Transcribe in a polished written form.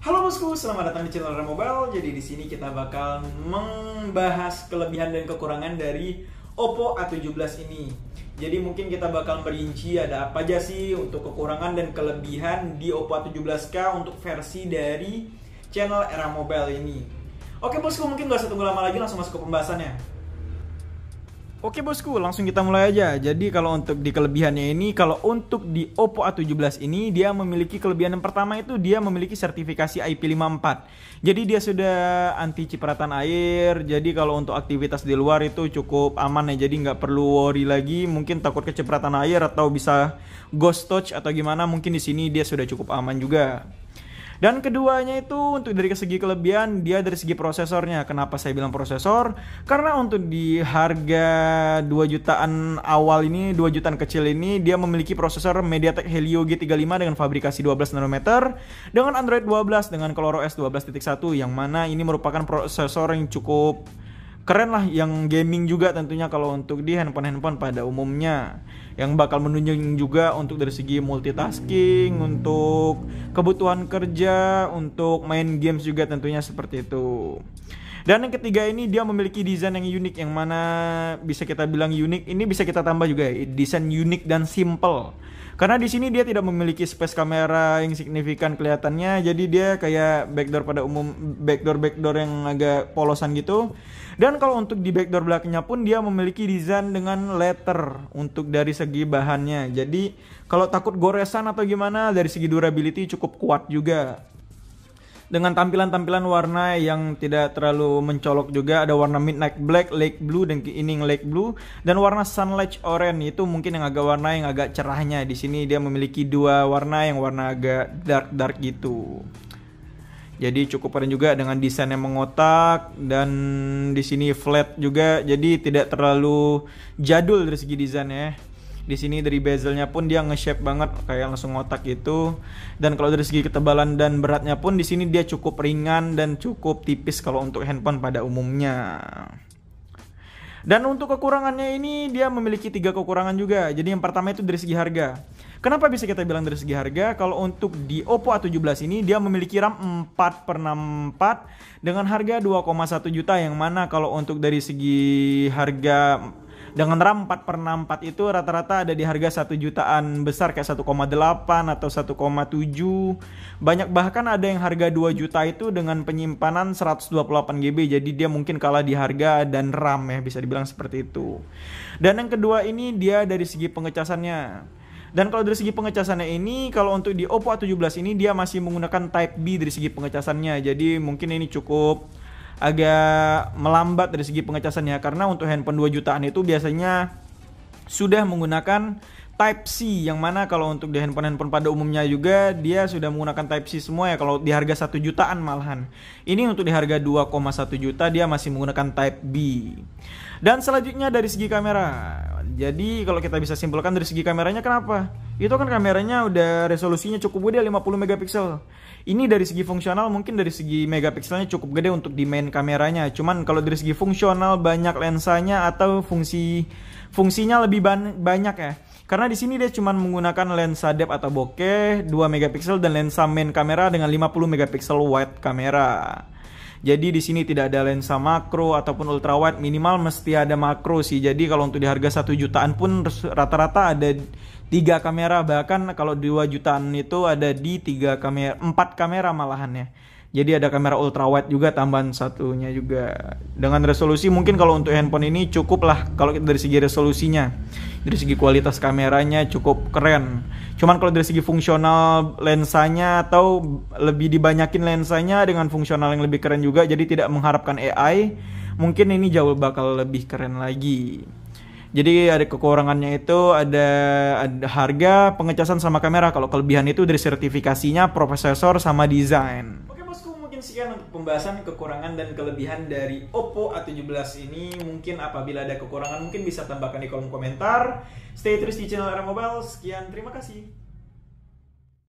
Halo bosku, selamat datang di channel Era Mobile. Jadi di sini kita bakal membahas kelebihan dan kekurangan dari Oppo A17 ini. Jadi mungkin kita bakal merinci ada apa aja sih untuk kekurangan dan kelebihan di Oppo A17K untuk versi dari channel Era Mobile ini. Oke bosku, mungkin gak usah tunggu lama lagi, langsung masuk ke pembahasannya. Oke bosku, langsung kita mulai aja. Jadi kalau untuk di kelebihannya ini, kalau untuk di Oppo A17 ini, dia memiliki kelebihan yang pertama itu dia memiliki sertifikasi IP54. Jadi dia sudah anti cipratan air. Jadi kalau untuk aktivitas di luar itu cukup aman ya. Jadi nggak perlu worry lagi. Mungkin takut kecipratan air atau bisa ghost touch atau gimana. Mungkin di sini dia sudah cukup aman juga. Dan keduanya itu untuk dari segi kelebihan dia dari segi prosesornya. Kenapa saya bilang prosesor? Karena untuk di harga 2 jutaan awal ini, 2 jutaan kecil ini, dia memiliki prosesor MediaTek Helio G35 dengan fabrikasi 12 nanometer dengan Android 12 dengan ColorOS 12.1, yang mana ini merupakan prosesor yang cukup keren lah, yang gaming juga tentunya kalau untuk di handphone-handphone pada umumnya, yang bakal menunjang juga untuk dari segi multitasking, untuk kebutuhan kerja, untuk main games juga tentunya seperti itu. Dan yang ketiga ini dia memiliki desain yang unik, yang mana bisa kita bilang unik, ini bisa kita tambah juga ya, desain unik dan simple. Karena di sini dia tidak memiliki space kamera yang signifikan kelihatannya, jadi dia kayak backdoor pada umum, backdoor yang agak polosan gitu. Dan kalau untuk di backdoor belakangnya pun dia memiliki desain dengan letter untuk dari segi bahannya. Jadi kalau takut goresan atau gimana, dari segi durability cukup kuat juga. Dengan tampilan-tampilan warna yang tidak terlalu mencolok juga, ada warna midnight black, lake blue, dan keining lake blue, dan warna sunlight orange itu mungkin yang agak warna yang agak cerahnya. Di sini dia memiliki dua warna yang warna agak dark gitu. Jadi cukup keren juga dengan desain yang mengotak, dan di sini flat juga, jadi tidak terlalu jadul dari segi desainnya. Di sini dari bezelnya pun dia nge-shape banget kayak langsung ngotak gitu. Dan kalau dari segi ketebalan dan beratnya pun di sini dia cukup ringan dan cukup tipis kalau untuk handphone pada umumnya. Dan untuk kekurangannya ini dia memiliki 3 kekurangan juga. Jadi yang pertama itu dari segi harga. Kenapa bisa kita bilang dari segi harga? Kalau untuk di Oppo A17 ini dia memiliki RAM 4/64 dengan harga 2,1 juta, yang mana kalau untuk dari segi harga dengan RAM 4/64 itu rata-rata ada di harga 1 jutaan besar, kayak 1,8 atau 1,7. Banyak bahkan ada yang harga 2 juta itu dengan penyimpanan 128 GB. Jadi dia mungkin kalah di harga dan RAM ya, bisa dibilang seperti itu. Dan yang kedua ini dia dari segi pengecasannya. Dan kalau dari segi pengecasannya ini, kalau untuk di Oppo A17 ini dia masih menggunakan Type B dari segi pengecasannya. Jadi mungkin ini cukup agak melambat dari segi pengecasannya, karena untuk handphone 2 jutaan itu biasanya sudah menggunakan Type C, yang mana kalau untuk di handphone pada umumnya juga dia sudah menggunakan Type C semua ya, kalau di harga 1 jutaan malahan. Ini untuk di harga 2,1 juta dia masih menggunakan Type B. Dan selanjutnya dari segi kamera. Jadi kalau kita bisa simpulkan dari segi kameranya, kenapa? Itu kan kameranya udah resolusinya cukup gede, 50 megapiksel. Ini dari segi fungsional mungkin dari segi megapikselnya cukup gede untuk di main kameranya. Cuman kalau dari segi fungsional banyak lensanya atau fungsinya lebih banyak ya. Karena di sini dia cuma menggunakan lensa depth atau bokeh 2 megapiksel dan lensa main kamera dengan 50 megapiksel wide kamera. Jadi di sini tidak ada lensa makro ataupun ultra wide, minimal mesti ada makro sih. Jadi kalau untuk di harga 1 jutaan pun rata-rata ada 3 kamera, bahkan kalau 2 jutaan itu ada di 4 kamera malahan ya. Jadi ada kamera ultra wide juga tambahan satunya juga. Dengan resolusi mungkin kalau untuk handphone ini cukup lah kalau dari segi resolusinya. Dari segi kualitas kameranya cukup keren. Cuman kalau dari segi fungsional lensanya atau lebih dibanyakin lensanya dengan fungsional yang lebih keren juga, jadi tidak mengharapkan AI, mungkin ini jauh bakal lebih keren lagi. Jadi ada kekurangannya itu ada harga, pengecasan sama kamera. Kalau kelebihan itu dari sertifikasinya, prosesor sama desain. Oke bosku, mungkin sekian untuk pembahasan kekurangan dan kelebihan dari Oppo A17 ini. Mungkin apabila ada kekurangan mungkin bisa tambahkan di kolom komentar. Stay terus di channel Era Mobile. Sekian, terima kasih.